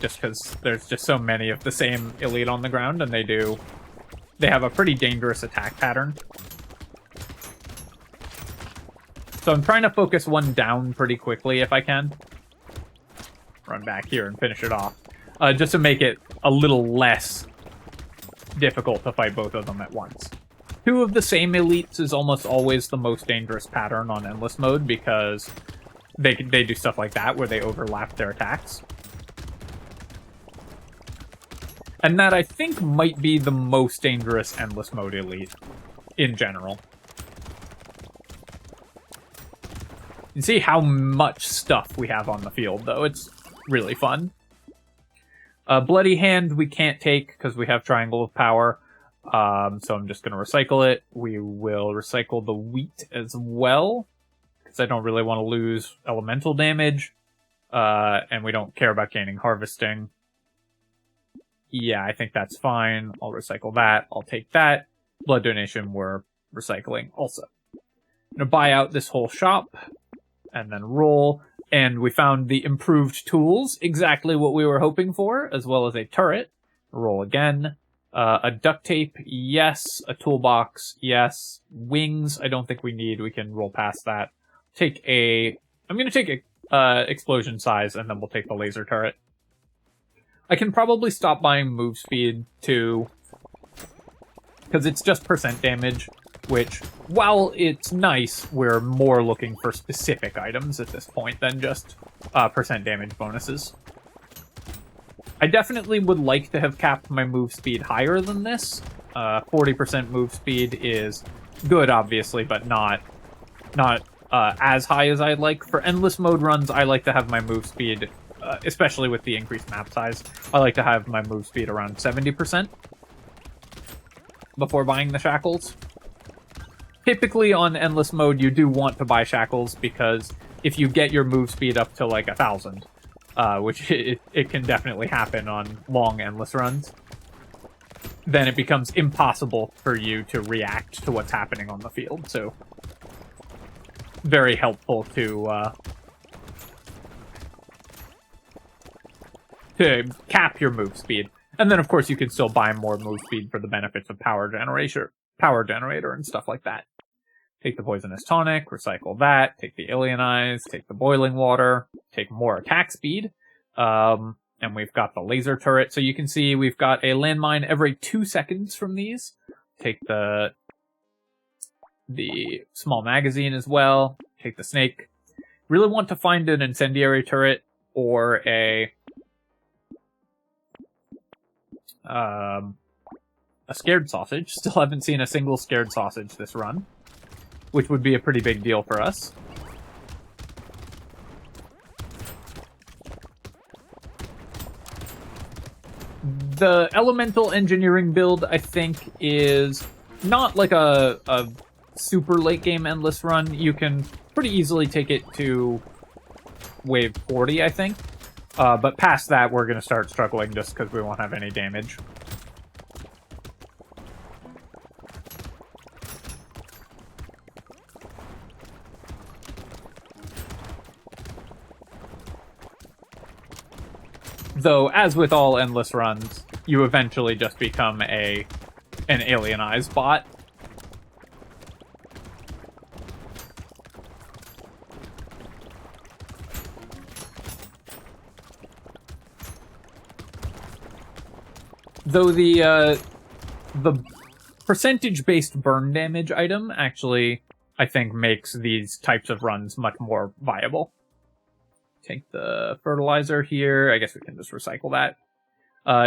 Just because there's just so many of the same elite on the ground, and they have a pretty dangerous attack pattern. So I'm trying to focus one down pretty quickly if I can. Run back here and finish it off. Just to make it a little less difficult to fight both of them at once. 2 of the same elites is almost always the most dangerous pattern on Endless Mode because they do stuff like that where they overlap their attacks. And that, I think, might be the most dangerous Endless Mode elite in general. You see how much stuff we have on the field, though. It's really fun. Bloody Hand we can't take because we have Triangle of Power. So I'm just going to recycle it. We will recycle the wheat as well, because I don't really want to lose elemental damage. And we don't care about gaining harvesting. Yeah, I think that's fine. I'll recycle that. I'll take that. Blood donation we're recycling also. I'm going to buy out this whole shop and then roll. And we found the improved tools, exactly what we were hoping for, as well as a turret. Roll again. A duct tape, yes. A toolbox, yes. Wings, I don't think we need. We can roll past that. I'm going to take a explosion size, and then we'll take the laser turret. I can probably stop buying move speed, too, because it's just percent damage, which, while it's nice, we're more looking for specific items at this point than just percent damage bonuses. I definitely would like to have capped my move speed higher than this. 40% move speed is good, obviously, but not as high as I'd like. For Endless Mode runs, I like to have my move speed... especially with the increased map size, I like to have my move speed around 70% before buying the shackles. Typically on Endless Mode, you do want to buy shackles because if you get your move speed up to like 1,000, which it can definitely happen on long Endless runs, then it becomes impossible for you to react to what's happening on the field. So, very helpful to cap your move speed. And then, of course, you can still buy more move speed for the benefits of power generator and stuff like that. Take the poisonous tonic, recycle that, take the alienize, take the boiling water, take more attack speed, and we've got the laser turret. So you can see we've got a landmine every 2 seconds from these. Take the small magazine as well, take the snake. Really want to find an incendiary turret or a scared sausage. Still haven't seen a single scared sausage this run, which would be a pretty big deal for us. The elemental engineering build, I think, is not like a super late game endless run. You can pretty easily take it to wave 40, I think. But past that, we're going to start struggling just because we won't have any damage. Though, as with all endless runs, you eventually just become an alienized bot. Though the percentage-based burn damage item actually, I think, makes these types of runs much more viable. Take the fertilizer here. I guess we can just recycle that.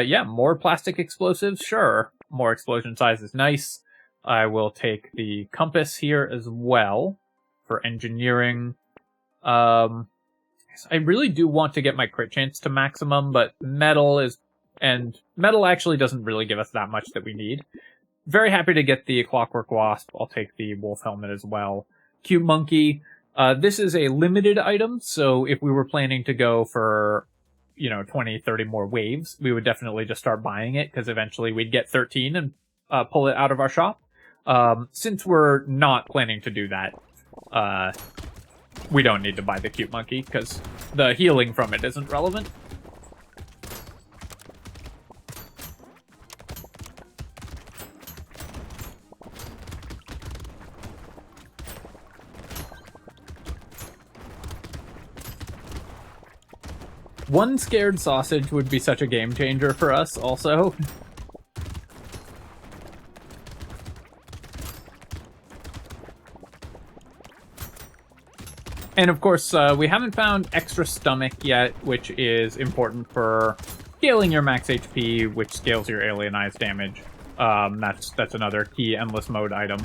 Yeah, more plastic explosives, sure. More explosion size is nice. I will take the compass here as well for engineering. I really do want to get my crit chance to maximum, but metal actually doesn't really give us that much that we need. Very happy to get the Clockwork Wasp. I'll take the Wolf Helmet as well. Cute Monkey. This is a limited item, so if we were planning to go for, 20, 30 more waves, we would definitely just start buying it, because eventually we'd get 13 and pull it out of our shop. Since we're not planning to do that, we don't need to buy the Cute Monkey, because the healing from it isn't relevant. One scared sausage would be such a game changer for us, also. And of course, we haven't found extra stomach yet, which is important for scaling your max HP, which scales your alienized damage. That's another key endless mode item.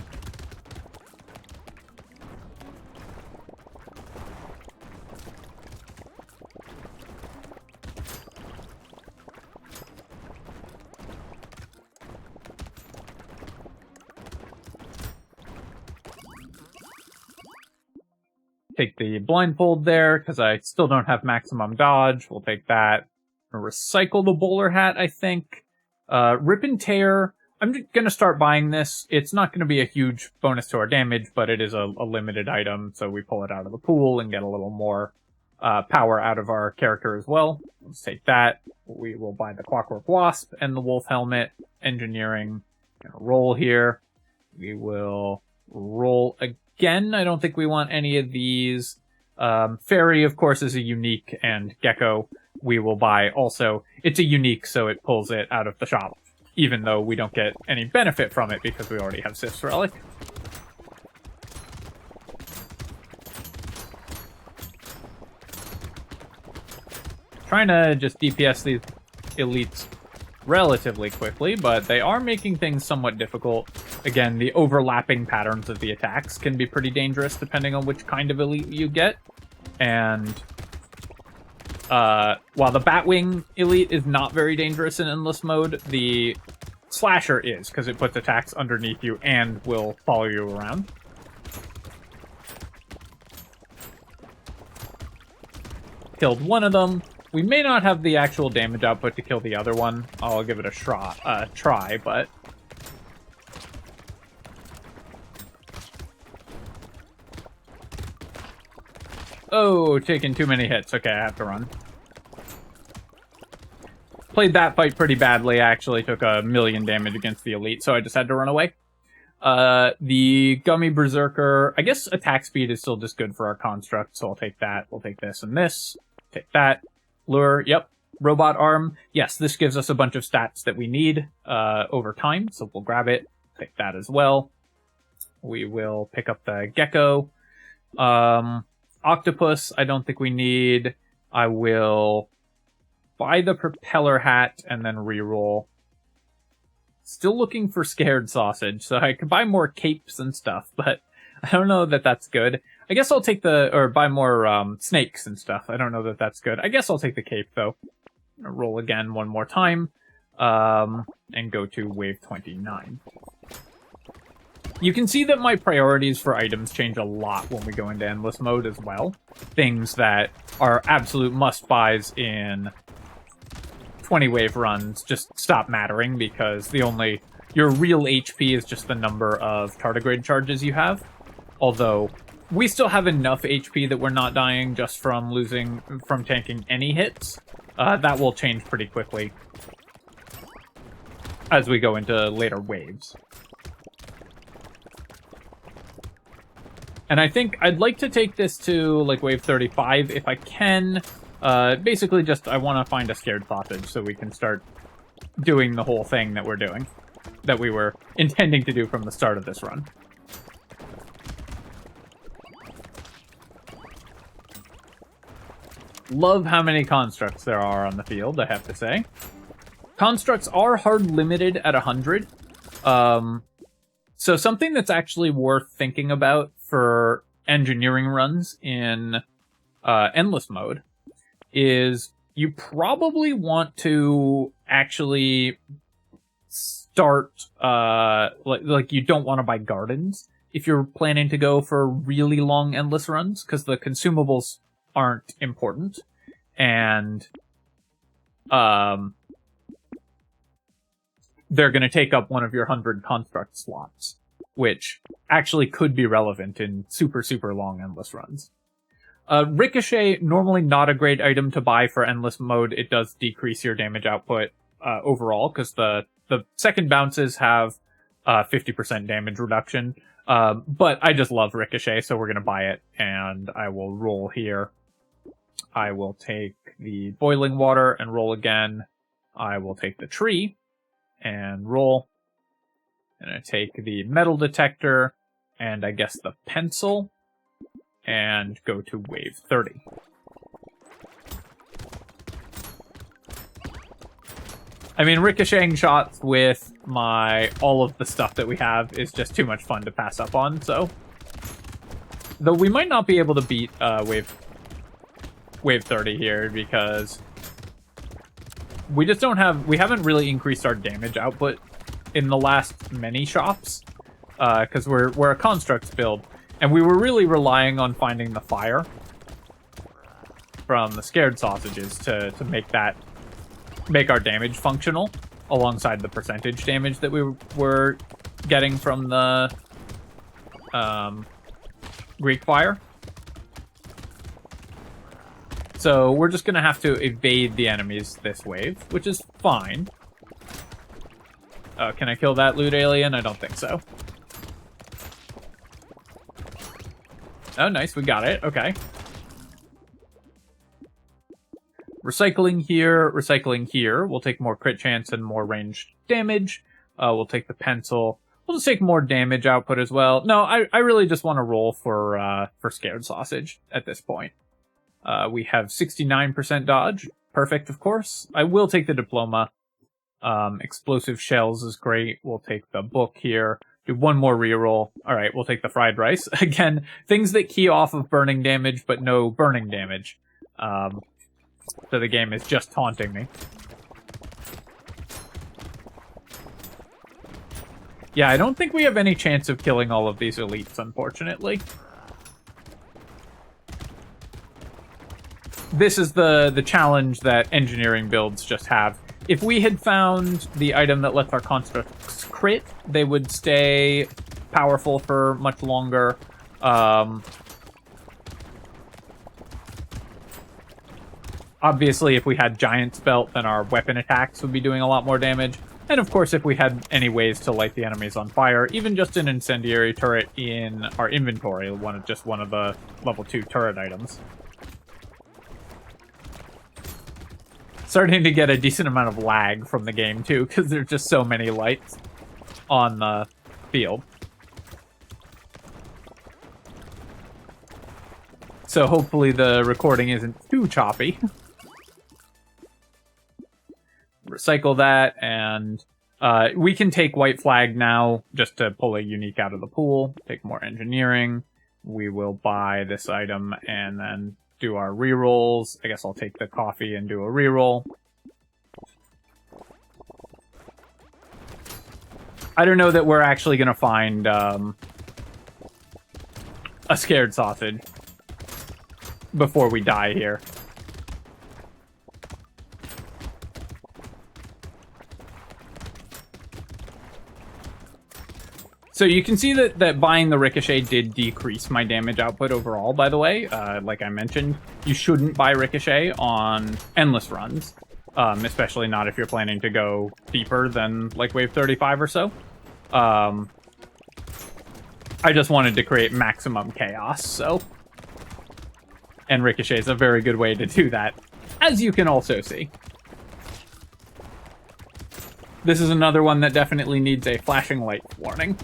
Take the blindfold there, because I still don't have maximum dodge. We'll take that. Recycle the bowler hat, I think. Rip and tear. I'm going to start buying this. It's not going to be a huge bonus to our damage, but it is a limited item, so we pull it out of the pool and get a little more power out of our character as well. Let's take that. We will buy the Clockwork Wasp and the Wolf Helmet. Engineering. Gonna roll here. We will roll again. I don't think we want any of these. Fairy, of course, is a unique, and Gecko we will buy also. It's a unique, so it pulls it out of the shop, even though we don't get any benefit from it because we already have Sif's Relic. Trying to just DPS these elites relatively quickly, but they are making things somewhat difficult. Again, the overlapping patterns of the attacks can be pretty dangerous depending on which kind of elite you get. And while the Batwing elite is not very dangerous in endless mode, the Slasher is, because it puts attacks underneath you and will follow you around. Killed one of them. We may not have the actual damage output to kill the other one. I'll give it a try, but... Oh, taking too many hits. Okay, I have to run. Played that fight pretty badly. I actually took 1,000,000 damage against the elite, so I just had to run away. The Gummy Berserker, I guess attack speed is still just good for our construct, so I'll take that. We'll take this and this. Take that. Lure, yep. Robot Arm. Yes, this gives us a bunch of stats that we need over time, so we'll grab it. Take that as well. We will pick up the Gecko. Octopus, I don't think we need. I will buy the Propeller Hat and then reroll. Still looking for Scared Sausage, so I could buy more capes and stuff, but I don't know that that's good. I guess I'll take buy more snakes and stuff. I don't know that that's good. I guess I'll take the cape, though. I'm gonna roll again one more time. and go to wave 29. You can see that my priorities for items change a lot when we go into endless mode as well. Things that are absolute must-buys in 20-wave runs just stop mattering because your real HP is just the number of tardigrade charges you have. Although, we still have enough HP that we're not dying just from tanking any hits. That will change pretty quickly as we go into later waves. And I think I'd like to take this to, like, wave 35 if I can. Basically just, I want to find a scared sausage so we can start doing the whole thing that we're doing. That we were intending to do from the start of this run. Love how many constructs there are on the field, I have to say. Constructs are hard limited at 100. So something that's actually worth thinking about for engineering runs in endless mode is you probably want to actually start, like you don't want to buy gardens if you're planning to go for really long endless runs, because the consumables aren't important, and they're going to take up one of your 100 construct slots, which actually could be relevant in super, super long endless runs. Ricochet, normally not a great item to buy for endless mode. It does decrease your damage output overall, because the second bounces have 50% damage reduction. But I just love Ricochet, so we're going to buy it, and I will roll here. I will take the boiling water and roll again. I will take the tree and roll. And I take the metal detector and I guess the pencil and go to wave 30. I mean, ricocheting shots with all of the stuff that we have is just too much fun to pass up on, so. Though we might not be able to beat wave 30 here because we haven't really increased our damage output in the last many shops, because we're a constructs build, and we were really relying on finding the fire from the scared sausages to make our damage functional, alongside the percentage damage that we were getting from the Greek fire. So we're just gonna have to evade the enemies this wave, which is fine. Can I kill that loot alien? I don't think so. Oh, nice, we got it. Okay. Recycling here, recycling here. We'll take more crit chance and more ranged damage. We'll take the pencil. We'll just take more damage output as well. No, I really just want to roll for scared sausage at this point. We have 69% dodge. Perfect, of course. I will take the diploma. Explosive shells is great. We'll take the book here. Do one more reroll. Alright, we'll take the fried rice. Again, things that key off of burning damage, but no burning damage. So the game is just taunting me. Yeah, I don't think we have any chance of killing all of these elites, unfortunately. This is the challenge that engineering builds just have. If we had found the item that lets our constructs crit, they would stay powerful for much longer. Obviously, if we had Giant's Belt, then our weapon attacks would be doing a lot more damage. And of course, if we had any ways to light the enemies on fire, even just an incendiary turret in our inventory, just one of the level 2 turret items. Starting to get a decent amount of lag from the game, too, because there's just so many lights on the field. So hopefully the recording isn't too choppy. Recycle that, and we can take white flag now, just to pull a unique out of the pool. Take more engineering. We will buy this item, and then do our rerolls. I guess I'll take the coffee and do a reroll. I don't know that we're actually going to find a scared sausage before we die here. So you can see that buying the Ricochet did decrease my damage output overall, by the way. Like I mentioned, you shouldn't buy Ricochet on endless runs, especially not if you're planning to go deeper than like wave 35 or so. I just wanted to create maximum chaos, so... And Ricochet is a very good way to do that, as you can also see. This is another one that definitely needs a flashing light warning.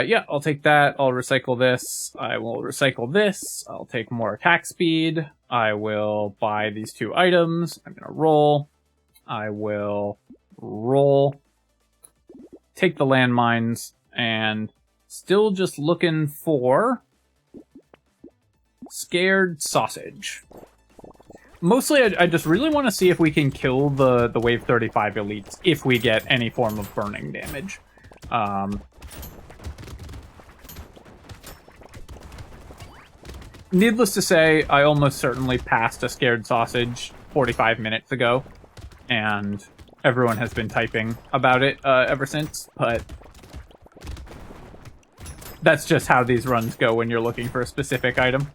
Yeah, I'll take that. I'll recycle this. I will recycle this. I'll take more attack speed. I will buy these 2 items. I'm gonna roll. I will roll. Take the landmines, and still just looking for scared sausage. Mostly, I just really want to see if we can kill the wave 35 elites if we get any form of burning damage. Needless to say, I almost certainly passed a scared sausage 45 minutes ago, and everyone has been typing about it ever since, but that's just how these runs go when you're looking for a specific item.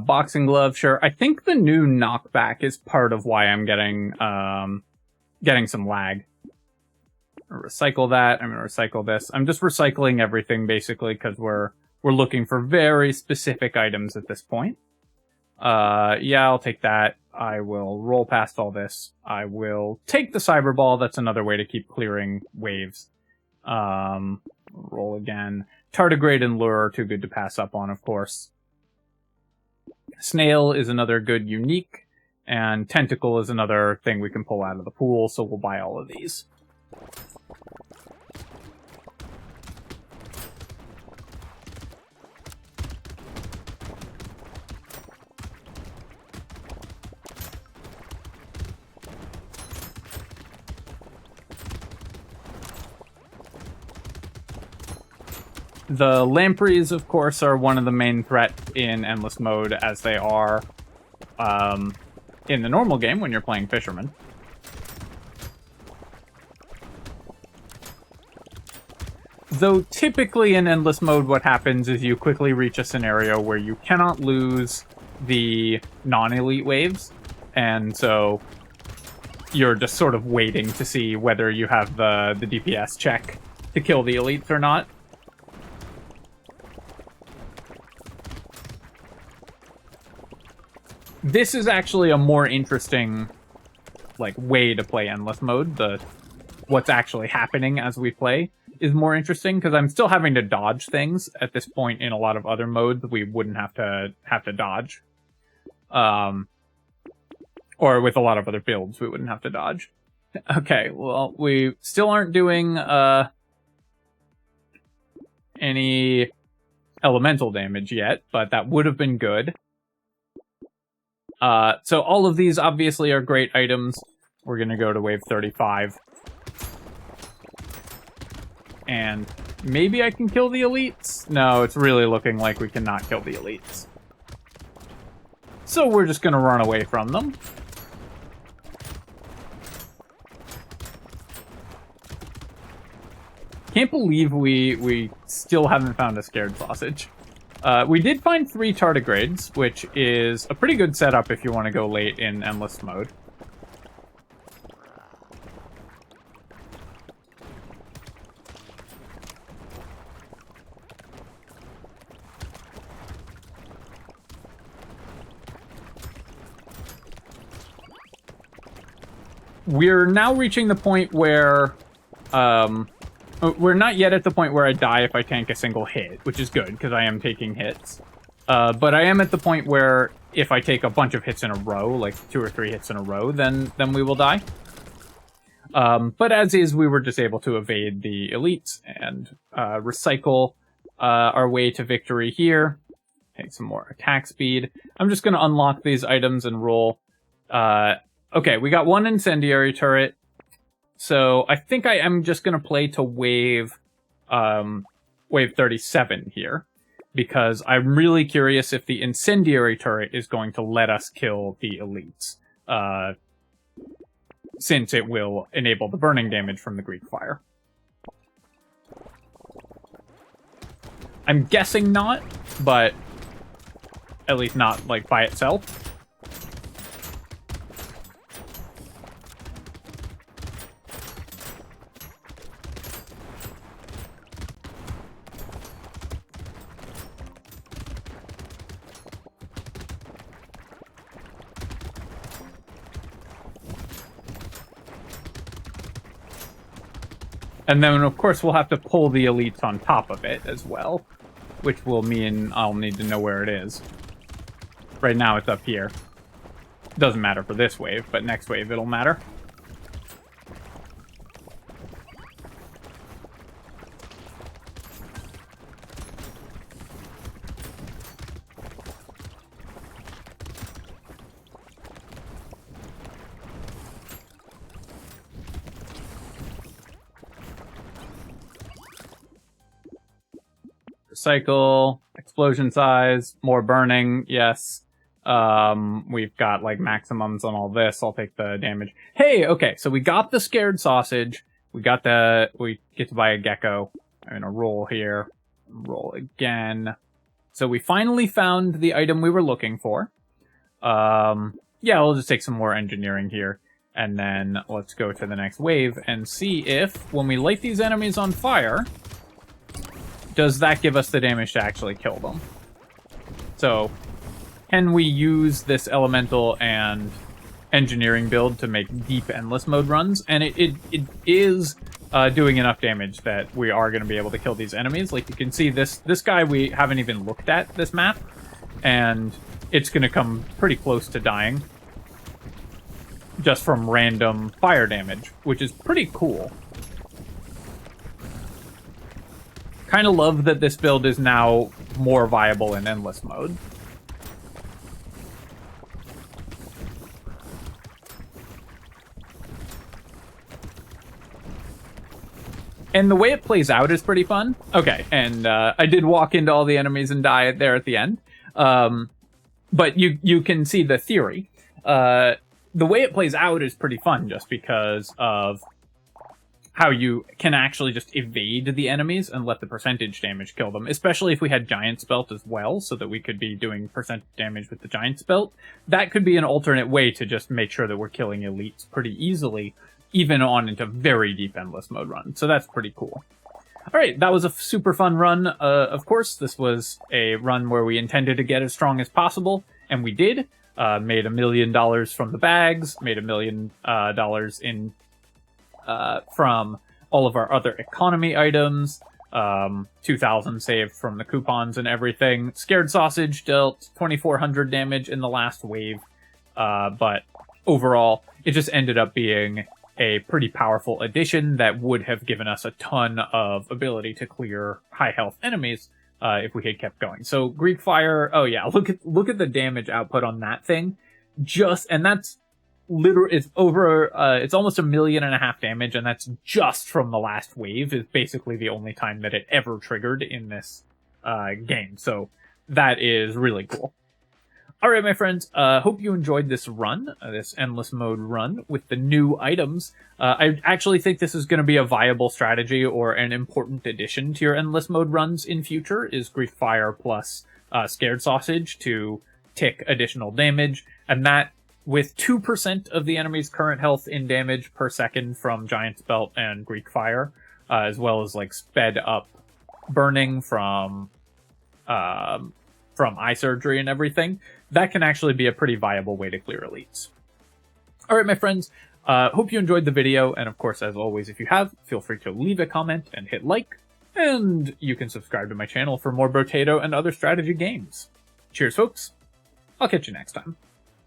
Boxing glove, sure. I think the new knockback is part of why I'm getting some lag. Recycle that. I'm gonna recycle this. I'm just recycling everything basically because we're looking for very specific items at this point. Yeah, I'll take that. I will roll past all this. I will take the cyber ball. That's another way to keep clearing waves. Roll again. Tardigrade and lure are too good to pass up on, of course. Snail is another good unique, and Tentacle is another thing we can pull out of the pool, so we'll buy all of these. The lampreys, of course, are one of the main threats in endless mode, as they are in the normal game when you're playing fisherman. Though typically in endless mode what happens is you quickly reach a scenario where you cannot lose the non-elite waves, and so you're just sort of waiting to see whether you have the DPS check to kill the elites or not. This is actually a more interesting, like, way to play endless mode. What's actually happening as we play is more interesting, because I'm still having to dodge things at this point. In a lot of other modes we wouldn't have to dodge. Or with a lot of other builds we wouldn't have to dodge. Okay, well, we still aren't doing any elemental damage yet, but that would have been good. So all of these obviously are great items. We're gonna go to wave 35. And maybe I can kill the elites? No, it's really looking like we cannot kill the elites. So we're just gonna run away from them. Can't believe we still haven't found a scared sausage. We did find 3 tardigrades, which is a pretty good setup if you want to go late in endless mode. we're now reaching the point where we're not yet at the point where I die if I tank a single hit, which is good because I am taking hits. But I am at the point where if I take a bunch of hits in a row, like 2 or 3 hits in a row, then we will die. But as is, we were just able to evade the elites and recycle our way to victory here. Take some more attack speed. I'm just going to unlock these items and roll. Okay, we got 1 incendiary turret. So I think I am just going to play to wave 37 here. Because I'm really curious if the incendiary turret is going to let us kill the elites. Since it will enable the burning damage from the Greek fire. I'm guessing not, but at least not, like, by itself. And then, of course, we'll have to pull the elites on top of it as well. Which will mean I'll need to know where it is. Right now it's up here. Doesn't matter for this wave, but next wave it'll matter. Cycle, explosion size, more burning, yes. We've got like maximums on all this. I'll take the damage. Hey, okay, so we got the scared sausage. We get to buy a gecko. I'm gonna roll here. Roll again. So we finally found the item we were looking for. Yeah, we'll just take some more engineering here. And then let's go to the next wave and see if, when we light these enemies on fire, does that give us the damage to actually kill them? So, can we use this elemental and engineering build to make deep endless mode runs? And it is doing enough damage that we are going to be able to kill these enemies. Like you can see, this guy we haven't even looked at this map, and it's going to come pretty close to dying just from random fire damage, which is pretty cool. Kind of love that this build is now more viable in endless mode. And the way it plays out is pretty fun. Okay, and I did walk into all the enemies and die there at the end. But you can see the theory. The way it plays out is pretty fun just because of how you can actually just evade the enemies and let the percentage damage kill them, especially if we had Giant's Belt as well, so that we could be doing percentage damage with the Giant's Belt. That could be an alternate way to just make sure that we're killing elites pretty easily, even on into very deep endless mode runs. So that's pretty cool. Alright, that was a super fun run. Of course, this was a run where we intended to get as strong as possible, and we did. Made $1 million from the bags, made $1 million in from all of our other economy items, 2,000 saved from the coupons and everything. Scared Sausage dealt 2,400 damage in the last wave, but overall, it just ended up being a pretty powerful addition that would have given us a ton of ability to clear high health enemies if we had kept going. So Greek Fire, oh yeah, look at the damage output on that thing. And that's literally, it's over, it's almost 1.5 million damage, and that's just from the last wave. Is basically the only time that it ever triggered in this game. So that is really cool. Alright, my friends, hope you enjoyed this run, this endless mode run with the new items. I actually think this is going to be a viable strategy or an important addition to your endless mode runs in future, is Greek Fire plus Scared Sausage to tick additional damage, and that with 2% of the enemy's current health in damage per second from Giant's Belt and Greek Fire, as well as like sped up burning from eye surgery and everything, that can actually be a pretty viable way to clear elites. Alright, my friends, Hope you enjoyed the video, and of course, as always, if you have, feel free to leave a comment and hit like, and you can subscribe to my channel for more Brotato and other strategy games. Cheers, folks. I'll catch you next time.